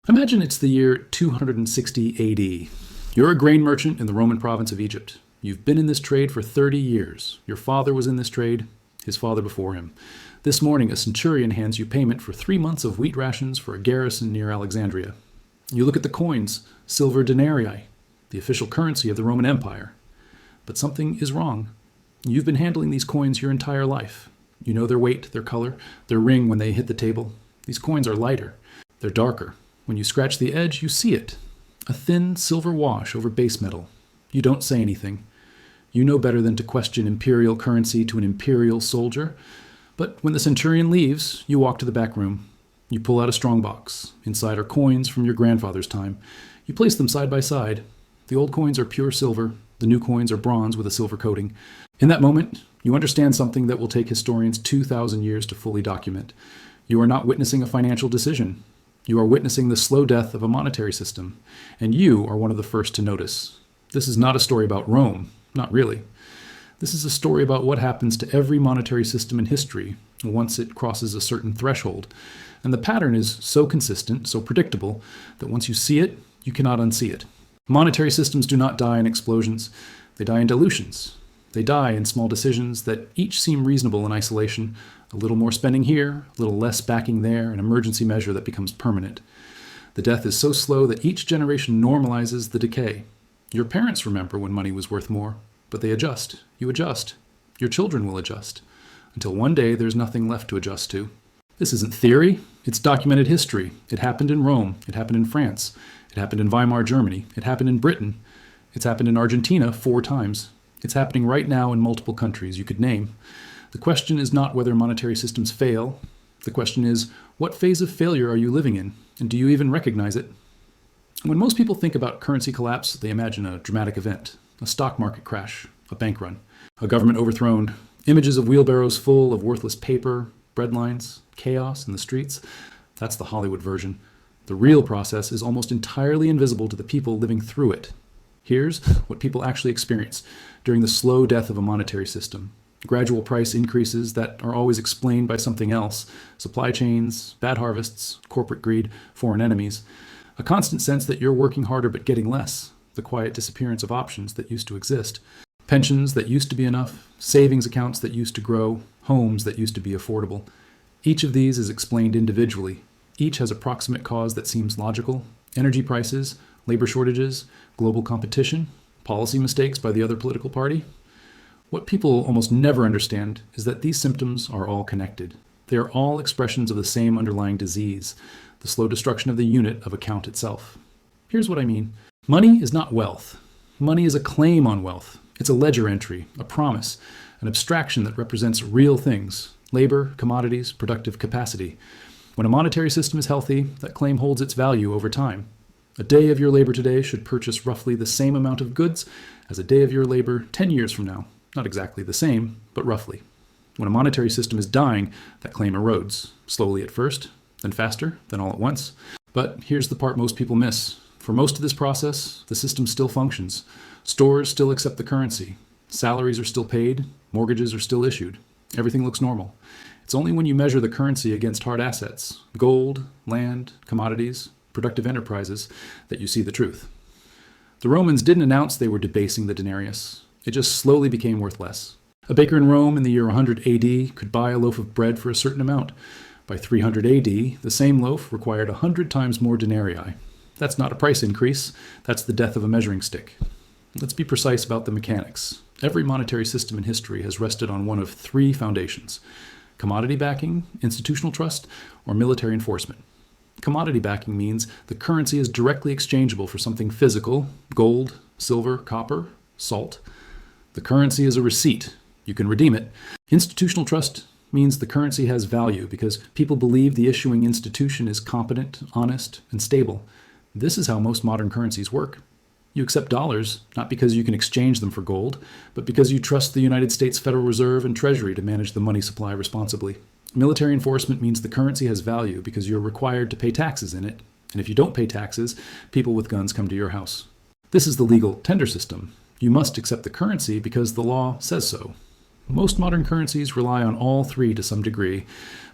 Imagine it's the year 260 AD. You're a grain merchant in the Roman province of Egypt. You've been in this trade for 30 years. Your father was in this trade, his father before him. This morning, a centurion hands you payment for 3 months of wheat rations for a garrison near Alexandria. You look at the coins, silver denarii, the official currency of the Roman Empire. But something is wrong. You've been handling these coins your entire life. You know their weight, their color, their ring when they hit the table. These coins are lighter. They're darker. When you scratch the edge, you see it. A thin silver wash over base metal. You don't say anything. You know better than to question imperial currency to an imperial soldier. But when the centurion leaves, you walk to the back room. You pull out a strongbox. Inside are coins from your grandfather's time. You place them side by side. The old coins are pure silver. The new coins are bronze with a silver coating. In that moment, you understand something that will take historians 2,000 years to fully document. You are not witnessing a financial decision. You are witnessing the slow death of a monetary system, and you are one of the first to notice. This is not a story about Rome, not really. This is a story about what happens to every monetary system in history once it crosses a certain threshold. And the pattern is so consistent, so predictable, that once you see it, you cannot unsee it. Monetary systems do not die in explosions. They die in dilutions. They die in small decisions that each seem reasonable in isolation. A little more spending here, a little less backing there, an emergency measure that becomes permanent. The death is so slow that each generation normalizes the decay. Your parents remember when money was worth more, but they adjust. You adjust. Your children will adjust. Until one day there's nothing left to adjust to. This isn't theory. It's documented history. It happened in Rome. It happened in France. It happened in Weimar Germany. It happened in Britain. It's happened in Argentina 4 times. It's happening right now in multiple countries you could name. The question is not whether monetary systems fail. The question is, what phase of failure are you living in, and do you even recognize it? When most people think about currency collapse, they imagine a dramatic event, a stock market crash, a bank run, a government overthrown, images of wheelbarrows full of worthless paper, breadlines, chaos in the streets. That's the Hollywood version. The real process is almost entirely invisible to the people living through it. Here's what people actually experience during the slow death of a monetary system. Gradual price increases that are always explained by something else. Supply chains, bad harvests, corporate greed, foreign enemies. A constant sense that you're working harder but getting less. The quiet disappearance of options that used to exist. Pensions that used to be enough. Savings accounts that used to grow. Homes that used to be affordable. Each of these is explained individually. Each has a proximate cause that seems logical. Energy prices, labor shortages, global competition, policy mistakes by the other political party. What people almost never understand is that these symptoms are all connected. They are all expressions of the same underlying disease, the slow destruction of the unit of account itself. Here's what I mean. Money is not wealth. Money is a claim on wealth. It's a ledger entry, a promise, an abstraction that represents real things, labor, commodities, productive capacity. When a monetary system is healthy, that claim holds its value over time. A day of your labor today should purchase roughly the same amount of goods as a day of your labor 10 years from now. Not exactly the same, but roughly. When a monetary system is dying, that claim erodes, slowly at first, then faster, then all at once. But here's the part most people miss. For most of this process, the system still functions. Stores still accept the currency. Salaries are still paid. Mortgages are still issued. Everything looks normal. It's only when you measure the currency against hard assets, gold, land, commodities, productive enterprises, that you see the truth. The Romans didn't announce they were debasing the denarius. It just slowly became worth less. A baker in Rome in the year 100 AD could buy a loaf of bread for a certain amount. By 300 AD, the same loaf required 100 times more denarii. That's not a price increase. That's the death of a measuring stick. Let's be precise about the mechanics. Every monetary system in history has rested on one of 3 foundations: commodity backing, institutional trust, or military enforcement. Commodity backing means the currency is directly exchangeable for something physical: gold, silver, copper, salt. The currency is a receipt. You can redeem it. Institutional trust means the currency has value because people believe the issuing institution is competent, honest, and stable. This is how most modern currencies work. You accept dollars, not because you can exchange them for gold, but because you trust the United States Federal Reserve and Treasury to manage the money supply responsibly. Military enforcement means the currency has value because you're required to pay taxes in it, and if you don't pay taxes, people with guns come to your house. This is the legal tender system. You must accept the currency because the law says so. Most modern currencies rely on all 3 to some degree,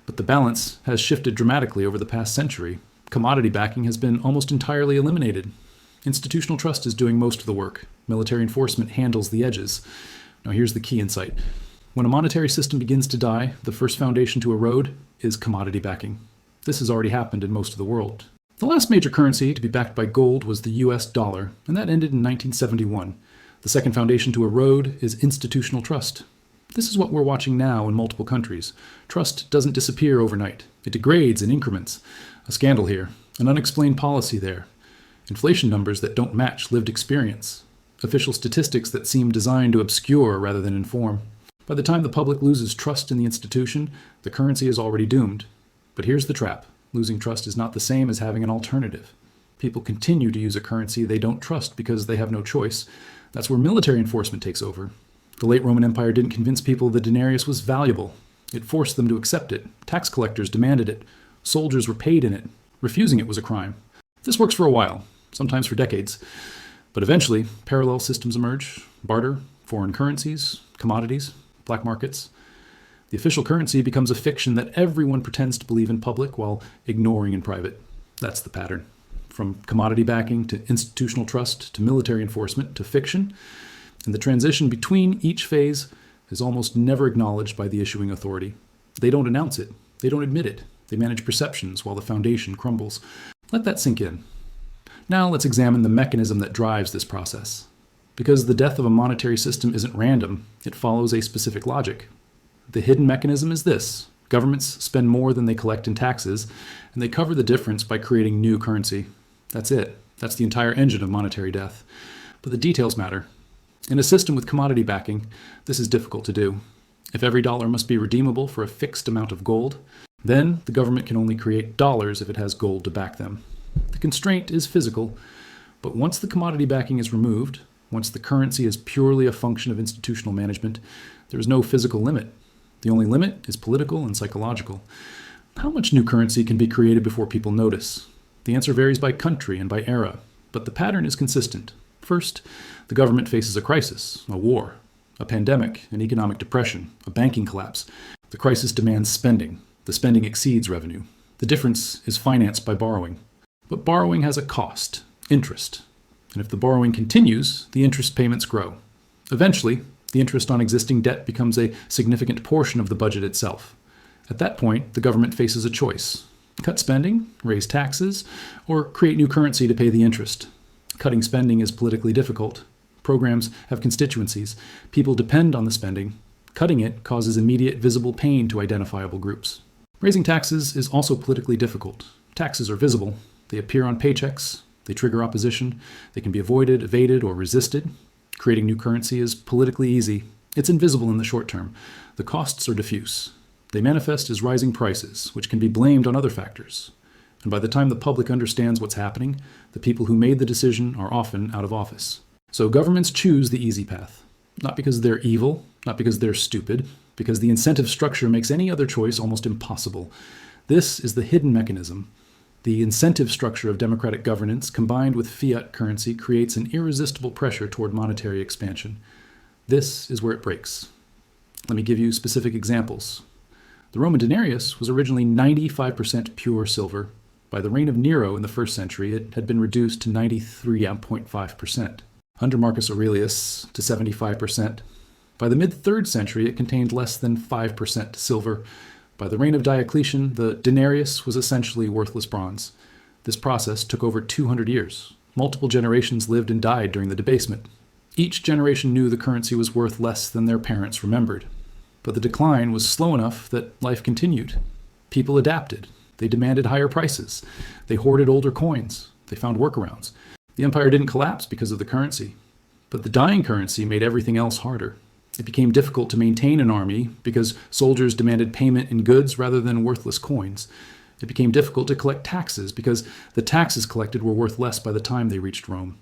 but the balance has shifted dramatically over the past century. Commodity backing has been almost entirely eliminated. Institutional trust is doing most of the work. Military enforcement handles the edges. Now here's the key insight. When a monetary system begins to die, the first foundation to erode is commodity backing. This has already happened in most of the world. The last major currency to be backed by gold was the US dollar, and that ended in 1971. The second foundation to erode is institutional trust. This is what we're watching now in multiple countries. Trust doesn't disappear overnight. It degrades in increments. A scandal here, an unexplained policy there. Inflation numbers that don't match lived experience. Official statistics that seem designed to obscure rather than inform. By the time the public loses trust in the institution, the currency is already doomed. But here's the trap. Losing trust is not the same as having an alternative. People continue to use a currency they don't trust because they have no choice. That's where military enforcement takes over. The late Roman Empire didn't convince people the denarius was valuable. It forced them to accept it. Tax collectors demanded it. Soldiers were paid in it. Refusing it was a crime. This works for a while, sometimes for decades. But eventually, parallel systems emerge. Barter, foreign currencies, commodities, black markets. The official currency becomes a fiction that everyone pretends to believe in public while ignoring in private. That's the pattern. From commodity backing to institutional trust to military enforcement to fiction. And the transition between each phase is almost never acknowledged by the issuing authority. They don't announce it. They don't admit it. They manage perceptions while the foundation crumbles. Let that sink in. Now let's examine the mechanism that drives this process. Because the death of a monetary system isn't random, it follows a specific logic. The hidden mechanism is this. Governments spend more than they collect in taxes, and they cover the difference by creating new currency. That's it. That's the entire engine of monetary death. But the details matter. In a system with commodity backing, this is difficult to do. If every dollar must be redeemable for a fixed amount of gold, then the government can only create dollars if it has gold to back them. The constraint is physical, but once the commodity backing is removed, once the currency is purely a function of institutional management, there is no physical limit. The only limit is political and psychological. How much new currency can be created before people notice? The answer varies by country and by era, but the pattern is consistent. First, the government faces a crisis, a war, a pandemic, an economic depression, a banking collapse. The crisis demands spending. The spending exceeds revenue. The difference is financed by borrowing. But borrowing has a cost, interest. And if the borrowing continues, the interest payments grow. Eventually, the interest on existing debt becomes a significant portion of the budget itself. At that point, the government faces a choice. Cut spending, raise taxes, or create new currency to pay the interest. Cutting spending is politically difficult. Programs have constituencies. People depend on the spending. Cutting it causes immediate visible pain to identifiable groups. Raising taxes is also politically difficult. Taxes are visible. They appear on paychecks. They trigger opposition. They can be avoided, evaded, or resisted. Creating new currency is politically easy. It's invisible in the short term. The costs are diffuse. They manifest as rising prices, which can be blamed on other factors. And by the time the public understands what's happening, the people who made the decision are often out of office. So governments choose the easy path. Not because they're evil, not because they're stupid, because the incentive structure makes any other choice almost impossible. This is the hidden mechanism. The incentive structure of democratic governance combined with fiat currency creates an irresistible pressure toward monetary expansion. This is where it breaks. Let me give you specific examples. The Roman denarius was originally 95% pure silver. By the reign of Nero in the 1st century, it had been reduced to 93.5%. Under Marcus Aurelius, to 75%. By the mid-3rd century, it contained less than 5% silver. By the reign of Diocletian, the denarius was essentially worthless bronze. This process took over 200 years. Multiple generations lived and died during the debasement. Each generation knew the currency was worth less than their parents remembered. But the decline was slow enough that life continued. People adapted. They demanded higher prices. They hoarded older coins. They found workarounds. The empire didn't collapse because of the currency. But the dying currency made everything else harder. It became difficult to maintain an army because soldiers demanded payment in goods rather than worthless coins. It became difficult to collect taxes because the taxes collected were worth less by the time they reached Rome.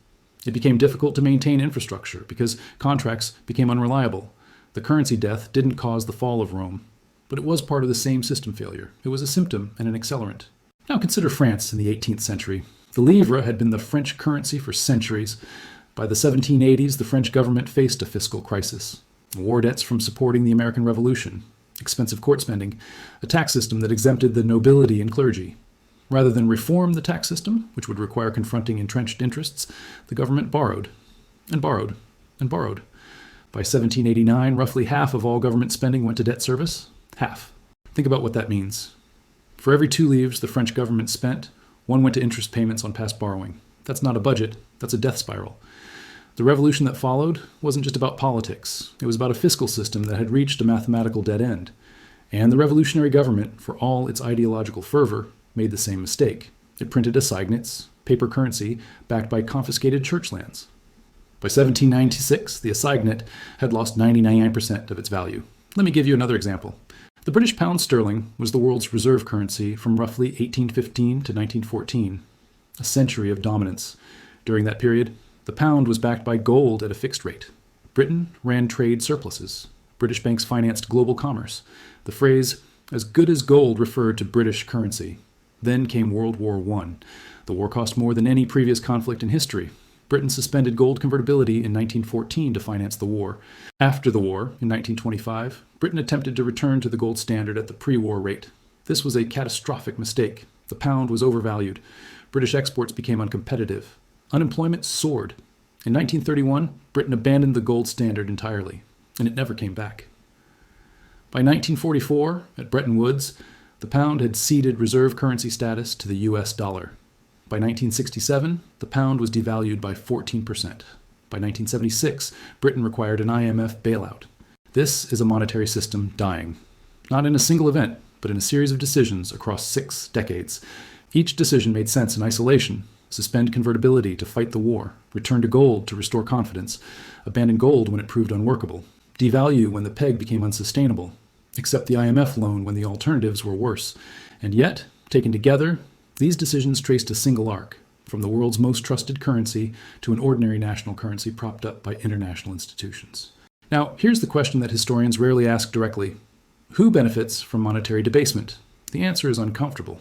It became difficult to maintain infrastructure because contracts became unreliable. The currency death didn't cause the fall of Rome, but it was part of the same system failure. It was a symptom and an accelerant. Now consider France in the 18th century. The livre had been the French currency for centuries. By the 1780s, the French government faced a fiscal crisis. War debts from supporting the American Revolution, expensive court spending, a tax system that exempted the nobility and clergy. Rather than reform the tax system, which would require confronting entrenched interests, the government borrowed and borrowed and borrowed. By 1789, roughly half of all government spending went to debt service. Half. Think about what that means. For every 2 livres the French government spent, 1 went to interest payments on past borrowing. That's not a budget, that's a death spiral. The revolution that followed wasn't just about politics. It was about a fiscal system that had reached a mathematical dead end. And the revolutionary government, for all its ideological fervor, made the same mistake. It printed assignats, paper currency, backed by confiscated church lands. By 1796, the assignat had lost 99% of its value. Let me give you another example. The British pound sterling was the world's reserve currency from roughly 1815 to 1914, a century of dominance. During that period, the pound was backed by gold at a fixed rate. Britain ran trade surpluses. British banks financed global commerce. The phrase, "as good as gold," referred to British currency. Then came World War I. The war cost more than any previous conflict in history. Britain suspended gold convertibility in 1914 to finance the war. After the war, in 1925, Britain attempted to return to the gold standard at the pre-war rate. This was a catastrophic mistake. The pound was overvalued. British exports became uncompetitive. Unemployment soared. In 1931, Britain abandoned the gold standard entirely, and it never came back. By 1944, at Bretton Woods, the pound had ceded reserve currency status to the US dollar. By 1967, the pound was devalued by 14%. By 1976, Britain required an IMF bailout. This is a monetary system dying. Not in a single event, but in a series of decisions across 6 decades. Each decision made sense in isolation. Suspend convertibility to fight the war, return to gold to restore confidence, abandon gold when it proved unworkable, devalue when the peg became unsustainable, accept the IMF loan when the alternatives were worse. And yet, taken together, these decisions traced a single arc, from the world's most trusted currency to an ordinary national currency propped up by international institutions. Now, here's the question that historians rarely ask directly. Who benefits from monetary debasement? The answer is uncomfortable.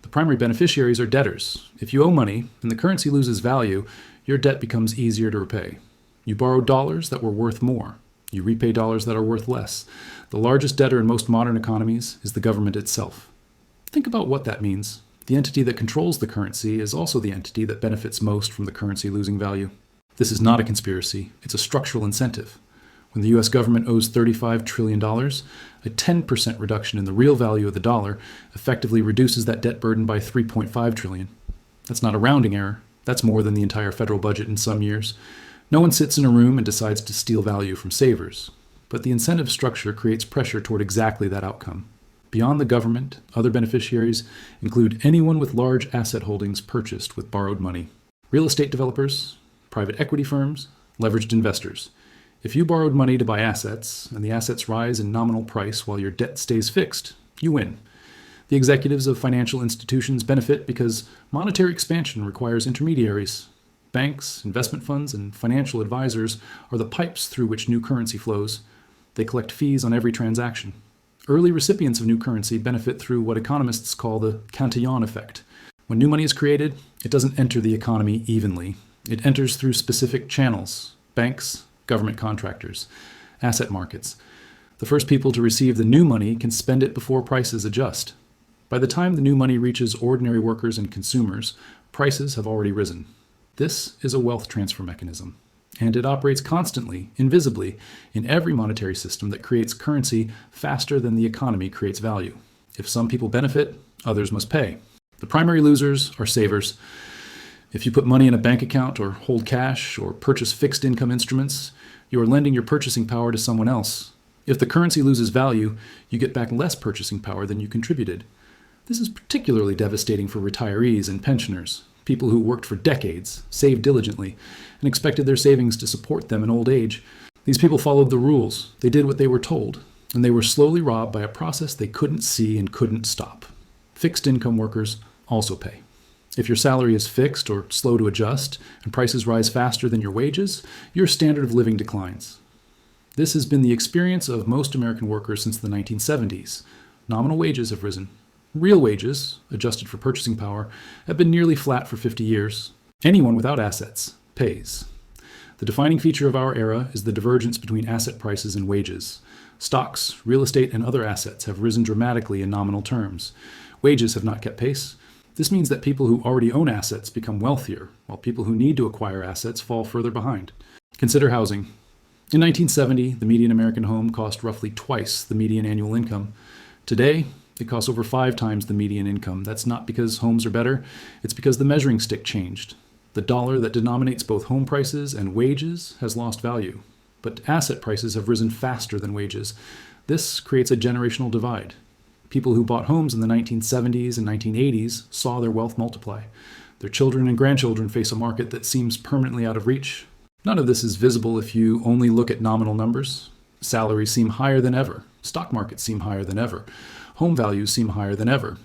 The primary beneficiaries are debtors. If you owe money and the currency loses value, your debt becomes easier to repay. You borrow dollars that were worth more. You repay dollars that are worth less. The largest debtor in most modern economies is the government itself. Think about what that means. The entity that controls the currency is also the entity that benefits most from the currency losing value. This is not a conspiracy. It's a structural incentive. When the US government owes $35 trillion, a 10% reduction in the real value of the dollar effectively reduces that debt burden by $3.5 trillion. That's not a rounding error. That's more than the entire federal budget in some years. No one sits in a room and decides to steal value from savers. But the incentive structure creates pressure toward exactly that outcome. Beyond the government, other beneficiaries include anyone with large asset holdings purchased with borrowed money. Real estate developers, private equity firms, leveraged investors. If you borrowed money to buy assets, and the assets rise in nominal price while your debt stays fixed, you win. The executives of financial institutions benefit because monetary expansion requires intermediaries. Banks, investment funds, and financial advisors are the pipes through which new currency flows. They collect fees on every transaction. Early recipients of new currency benefit through what economists call the Cantillon effect. When new money is created, it doesn't enter the economy evenly. It enters through specific channels: banks, government contractors, asset markets. The first people to receive the new money can spend it before prices adjust. By the time the new money reaches ordinary workers and consumers, prices have already risen. This is a wealth transfer mechanism, and it operates constantly, invisibly, in every monetary system that creates currency faster than the economy creates value. If some people benefit, others must pay. The primary losers are savers. If you put money in a bank account or hold cash or purchase fixed income instruments, you are lending your purchasing power to someone else. If the currency loses value, you get back less purchasing power than you contributed. This is particularly devastating for retirees and pensioners, people who worked for decades, saved diligently, and expected their savings to support them in old age. These people followed the rules. They did what they were told, and they were slowly robbed by a process they couldn't see and couldn't stop. Fixed income workers also pay. If your salary is fixed or slow to adjust, and prices rise faster than your wages, your standard of living declines. This has been the experience of most American workers since the 1970s. Nominal wages have risen. Real wages, adjusted for purchasing power, have been nearly flat for 50 years. Anyone without assets pays. The defining feature of our era is the divergence between asset prices and wages. Stocks, real estate, and other assets have risen dramatically in nominal terms. Wages have not kept pace. This means that people who already own assets become wealthier, while people who need to acquire assets fall further behind. Consider housing. In 1970, the median American home cost roughly twice the median annual income. Today, it costs over 5 times the median income. That's not because homes are better, it's because the measuring stick changed. The dollar that denominates both home prices and wages has lost value, but asset prices have risen faster than wages. This creates a generational divide. People who bought homes in the 1970s and 1980s saw their wealth multiply. Their children and grandchildren face a market that seems permanently out of reach. None of this is visible if you only look at nominal numbers. Salaries seem higher than ever. Stock markets seem higher than ever. Home values seem higher than ever.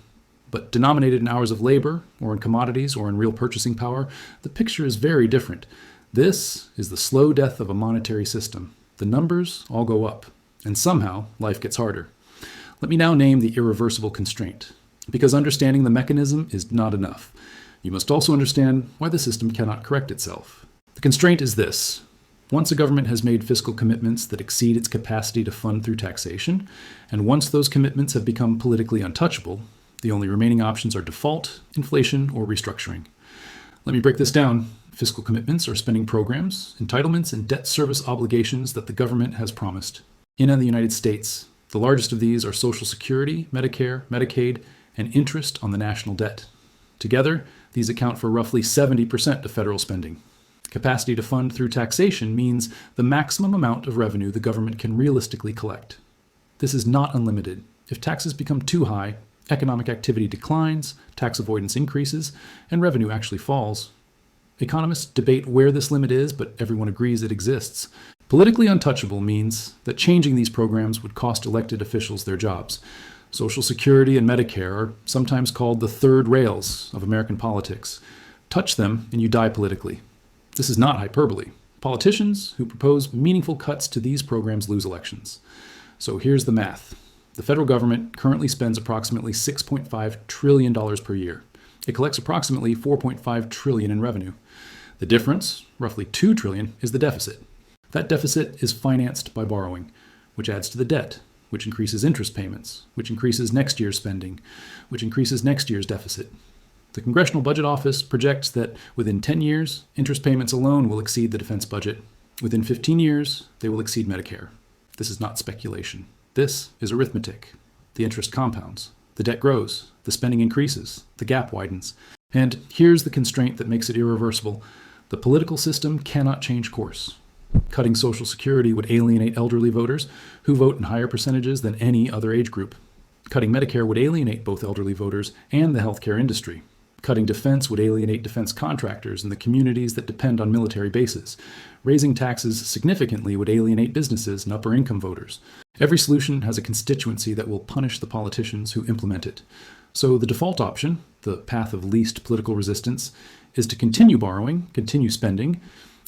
But denominated in hours of labor, or in commodities, or in real purchasing power, the picture is very different. This is the slow death of a monetary system. The numbers all go up, and somehow life gets harder. Let me now name the irreversible constraint, because understanding the mechanism is not enough. You must also understand why the system cannot correct itself. The constraint is this. Once a government has made fiscal commitments that exceed its capacity to fund through taxation, and once those commitments have become politically untouchable, the only remaining options are default, inflation, or restructuring. Let me break this down. Fiscal commitments are spending programs, entitlements, and debt service obligations that the government has promised. In the United States, the largest of these are Social Security, Medicare, Medicaid, and interest on the national debt. Together, these account for roughly 70% of federal spending. Capacity to fund through taxation means the maximum amount of revenue the government can realistically collect. This is not unlimited. If taxes become too high, economic activity declines, tax avoidance increases, and revenue actually falls. Economists debate where this limit is, but everyone agrees it exists. Politically untouchable means that changing these programs would cost elected officials their jobs. Social Security and Medicare are sometimes called the third rails of American politics. Touch them and you die politically. This is not hyperbole. Politicians who propose meaningful cuts to these programs lose elections. So here's the math. The federal government currently spends approximately $6.5 trillion per year. It collects approximately $4.5 trillion in revenue. The difference, roughly $2 trillion, is the deficit. That deficit is financed by borrowing, which adds to the debt, which increases interest payments, which increases next year's spending, which increases next year's deficit. The Congressional Budget Office projects that within 10 years, interest payments alone will exceed the defense budget. Within 15 years, they will exceed Medicare. This is not speculation. This is arithmetic. The interest compounds. The debt grows. The spending increases. The gap widens. And here's the constraint that makes it irreversible. The political system cannot change course. Cutting Social Security would alienate elderly voters who vote in higher percentages than any other age group. Cutting Medicare would alienate both elderly voters and the healthcare industry. Cutting defense would alienate defense contractors and the communities that depend on military bases. Raising taxes significantly would alienate businesses and upper-income voters. Every solution has a constituency that will punish the politicians who implement it. So the default option, the path of least political resistance, is to continue borrowing, continue spending,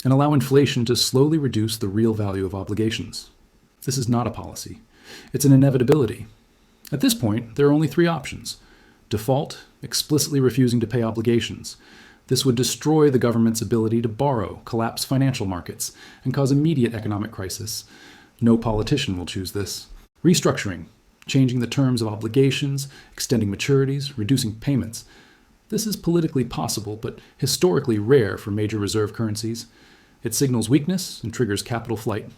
and allow inflation to slowly reduce the real value of obligations. This is not a policy. It's an inevitability. At this point, there are only 3 options. Default, explicitly refusing to pay obligations. This would destroy the government's ability to borrow, collapse financial markets, and cause immediate economic crisis. No politician will choose this. Restructuring, changing the terms of obligations, extending maturities, reducing payments. This is politically possible, but historically rare for major reserve currencies. It signals weakness and triggers capital flight.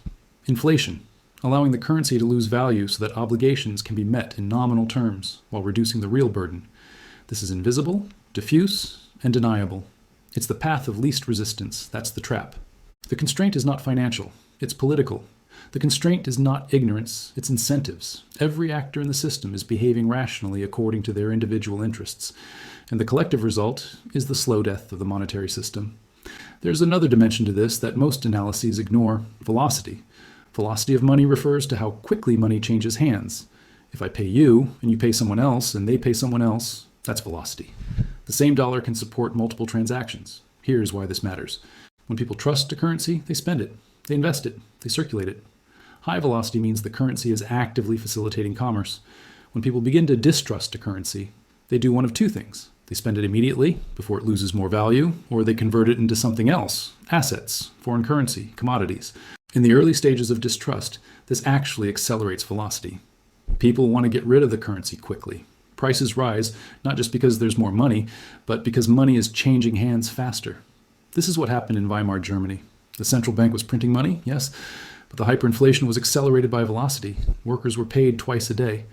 Inflation, allowing the currency to lose value so that obligations can be met in nominal terms while reducing the real burden. This is invisible, diffuse, and deniable. It's the path of least resistance. That's the trap. The constraint is not financial. It's political. The constraint is not ignorance. It's incentives. Every actor in the system is behaving rationally according to their individual interests. And the collective result is the slow death of the monetary system. There's another dimension to this that most analyses ignore: velocity. Velocity of money refers to how quickly money changes hands. If I pay you, and you pay someone else, and they pay someone else, that's velocity. The same dollar can support multiple transactions. Here's why this matters. When people trust a currency, they spend it, they invest it, they circulate it. High velocity means the currency is actively facilitating commerce. When people begin to distrust a currency, they do one of 2 things. They spend it immediately, before it loses more value, or they convert it into something else: assets, foreign currency, commodities. In the early stages of distrust, this actually accelerates velocity. People want to get rid of the currency quickly. Prices rise, not just because there's more money, but because money is changing hands faster. This is what happened in Weimar Germany. The central bank was printing money, yes, but the hyperinflation was accelerated by velocity. Workers were paid twice a day.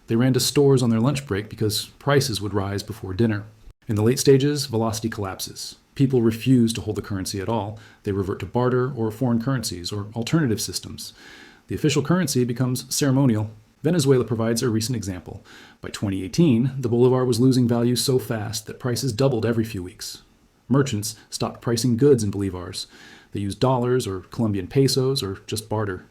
They ran to stores on their lunch break because prices would rise before dinner. In the late stages, velocity collapses. People refuse to hold the currency at all. They revert to barter or foreign currencies or alternative systems. The official currency becomes ceremonial. Venezuela provides a recent example. By 2018, the bolivar was losing value so fast that prices doubled every few weeks. Merchants stopped pricing goods in bolivars. They used dollars or Colombian pesos or just barter.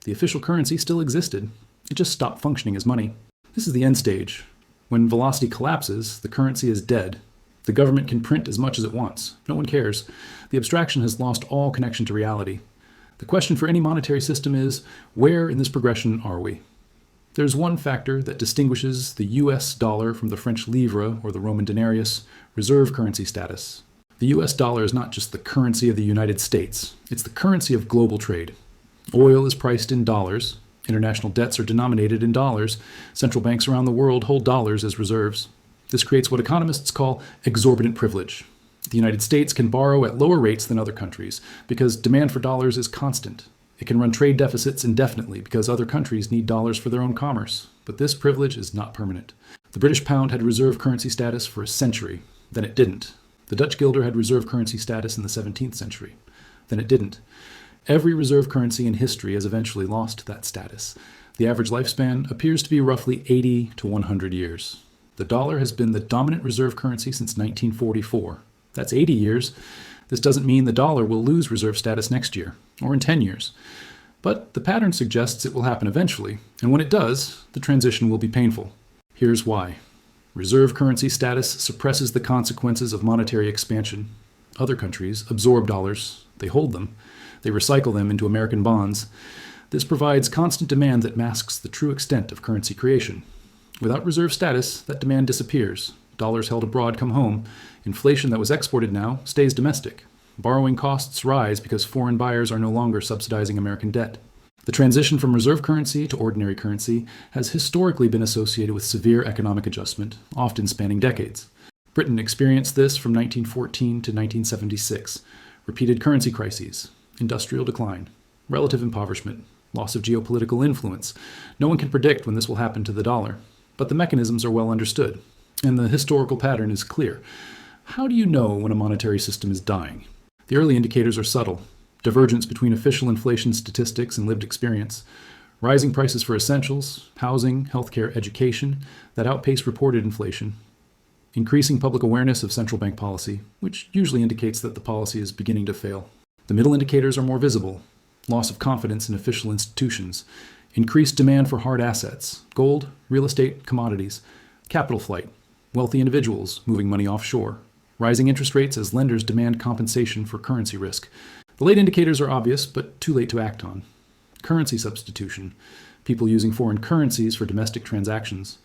The official currency still existed. It just stopped functioning as money. This is the end stage. When velocity collapses, the currency is dead. The government can print as much as it wants. No one cares. The abstraction has lost all connection to reality. The question for any monetary system is, where in this progression are we? There's one factor that distinguishes the US dollar from the French livre or the Roman denarius: reserve currency status. The US dollar is not just the currency of the United States. It's the currency of global trade. Oil is priced in dollars. International debts are denominated in dollars. Central banks around the world hold dollars as reserves. This creates what economists call exorbitant privilege. The United States can borrow at lower rates than other countries because demand for dollars is constant. It can run trade deficits indefinitely because other countries need dollars for their own commerce. But this privilege is not permanent. The British pound had reserve currency status for a century. Then it didn't. The Dutch guilder had reserve currency status in the 17th century. Then it didn't. Every reserve currency in history has eventually lost that status. The average lifespan appears to be roughly 80 to 100 years. The dollar has been the dominant reserve currency since 1944. That's 80 years. This doesn't mean the dollar will lose reserve status next year, or in 10 years. But the pattern suggests it will happen eventually, and when it does, the transition will be painful. Here's why. Reserve currency status suppresses the consequences of monetary expansion. Other countries absorb dollars, they hold them, they recycle them into American bonds. This provides constant demand that masks the true extent of currency creation. Without reserve status, that demand disappears. Dollars held abroad come home. Inflation that was exported now stays domestic. Borrowing costs rise because foreign buyers are no longer subsidizing American debt. The transition from reserve currency to ordinary currency has historically been associated with severe economic adjustment, often spanning decades. Britain experienced this from 1914 to 1976. Repeated currency crises, industrial decline, relative impoverishment, loss of geopolitical influence. No one can predict when this will happen to the dollar, but the mechanisms are well understood, and the historical pattern is clear. How do you know when a monetary system is dying? The early indicators are subtle. Divergence between official inflation statistics and lived experience. Rising prices for essentials, housing, healthcare, education, that outpace reported inflation. Increasing public awareness of central bank policy, which usually indicates that the policy is beginning to fail. The middle indicators are more visible. Loss of confidence in official institutions. Increased demand for hard assets, gold, real estate, commodities. Capital flight. Wealthy individuals moving money offshore. Rising interest rates as lenders demand compensation for currency risk. The late indicators are obvious, but too late to act on. Currency substitution. People using foreign currencies for domestic transactions.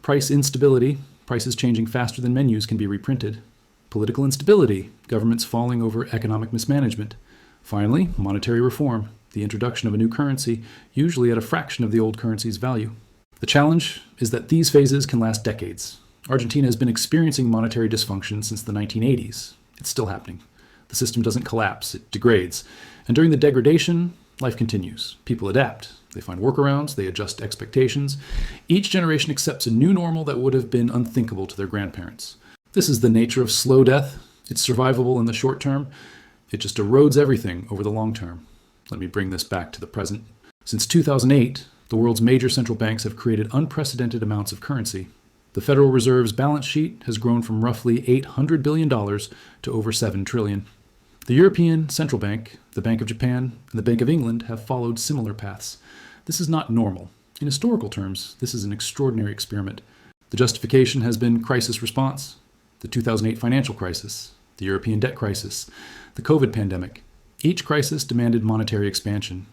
Price instability. Prices changing faster than menus can be reprinted. Political instability. Governments falling over economic mismanagement. Finally, monetary reform. The introduction of a new currency, usually at a fraction of the old currency's value. The challenge is that these phases can last decades. Argentina has been experiencing monetary dysfunction since the 1980s. It's still happening. The system doesn't collapse, it degrades. And during the degradation, life continues. People adapt. They find workarounds, they adjust expectations. Each generation accepts a new normal that would have been unthinkable to their grandparents. This is the nature of slow death. It's survivable in the short term. It just erodes everything over the long term. Let me bring this back to the present. Since 2008, the world's major central banks have created unprecedented amounts of currency. The Federal Reserve's balance sheet has grown from roughly $800 billion to over $7 trillion. The European Central Bank, the Bank of Japan, and the Bank of England have followed similar paths. This is not normal. In historical terms, this is an extraordinary experiment. The justification has been crisis response, the 2008 financial crisis, the European debt crisis, the COVID pandemic. Each crisis demanded monetary expansion,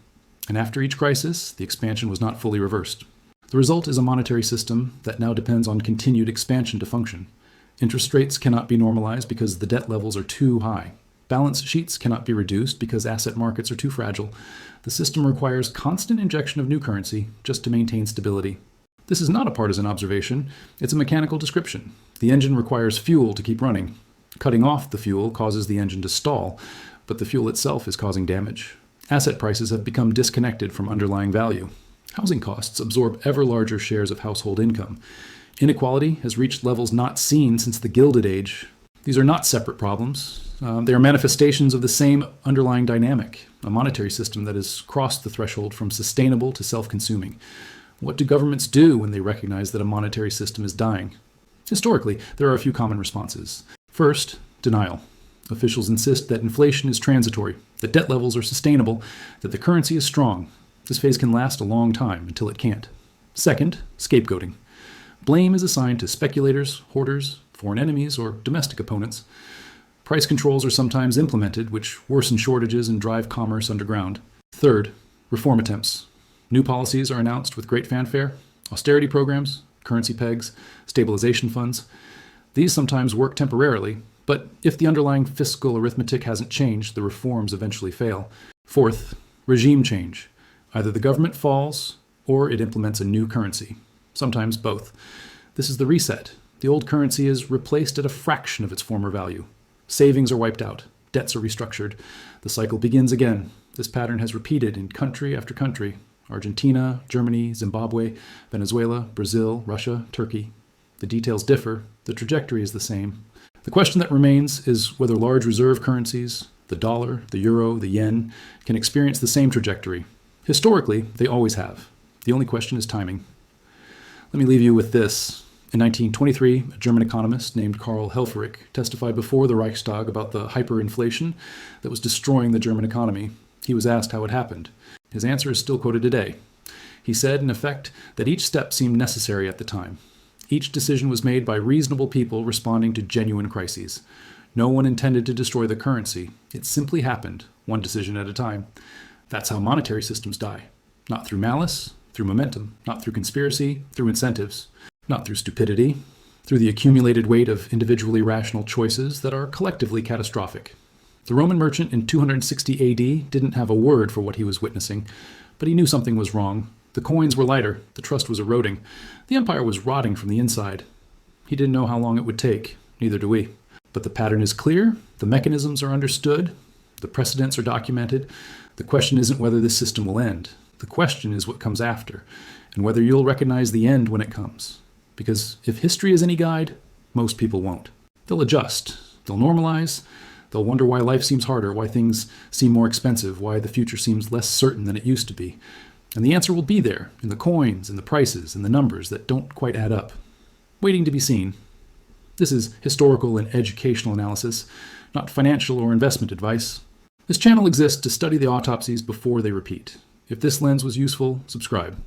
and after each crisis, the expansion was not fully reversed. The result is a monetary system that now depends on continued expansion to function. Interest rates cannot be normalized because the debt levels are too high. Balance sheets cannot be reduced because asset markets are too fragile. The system requires constant injection of new currency just to maintain stability. This is not a partisan observation, it's a mechanical description. The engine requires fuel to keep running. Cutting off the fuel causes the engine to stall, but the fuel itself is causing damage. Asset prices have become disconnected from underlying value. Housing costs absorb ever larger shares of household income. Inequality has reached levels not seen since the Gilded Age. These are not separate problems. They are manifestations of the same underlying dynamic, a monetary system that has crossed the threshold from sustainable to self-consuming. What do governments do when they recognize that a monetary system is dying? Historically, there are a few common responses. First, denial. Officials insist that inflation is transitory, that debt levels are sustainable, that the currency is strong. This phase can last a long time until it can't. Second, scapegoating. Blame is assigned to speculators, hoarders, foreign enemies, or domestic opponents. Price controls are sometimes implemented, which worsen shortages and drive commerce underground. Third, reform attempts. New policies are announced with great fanfare. Austerity programs, currency pegs, stabilization funds. These sometimes work temporarily, but if the underlying fiscal arithmetic hasn't changed, the reforms eventually fail. Fourth, regime change. Either the government falls, or it implements a new currency. Sometimes both. This is the reset. The old currency is replaced at a fraction of its former value. Savings are wiped out. Debts are restructured. The cycle begins again. This pattern has repeated in country after country. Argentina, Germany, Zimbabwe, Venezuela, Brazil, Russia, Turkey. The details differ. The trajectory is the same. The question that remains is whether large reserve currencies, the dollar, the euro, the yen, can experience the same trajectory. Historically, they always have. The only question is timing. Let me leave you with this. In 1923, a German economist named Karl Helfferich testified before the Reichstag about the hyperinflation that was destroying the German economy. He was asked how it happened. His answer is still quoted today. He said, in effect, that each step seemed necessary at the time. Each decision was made by reasonable people responding to genuine crises. No one intended to destroy the currency. It simply happened, one decision at a time. That's how monetary systems die. Not through malice, through momentum. Not through conspiracy, through incentives. Not through stupidity, through the accumulated weight of individually rational choices that are collectively catastrophic. The Roman merchant in 260 AD didn't have a word for what he was witnessing, but he knew something was wrong. The coins were lighter, the trust was eroding, the empire was rotting from the inside. He didn't know how long it would take, neither do we. But the pattern is clear, the mechanisms are understood, the precedents are documented. The question isn't whether this system will end. The question is what comes after, and whether you'll recognize the end when it comes. Because if history is any guide, most people won't. They'll adjust, they'll normalize, they'll wonder why life seems harder, why things seem more expensive, why the future seems less certain than it used to be. And the answer will be there, in the coins, in the prices, in the numbers that don't quite add up. Waiting to be seen. This is historical and educational analysis, not financial or investment advice. This channel exists to study the autopsies before they repeat. If this lens was useful, subscribe.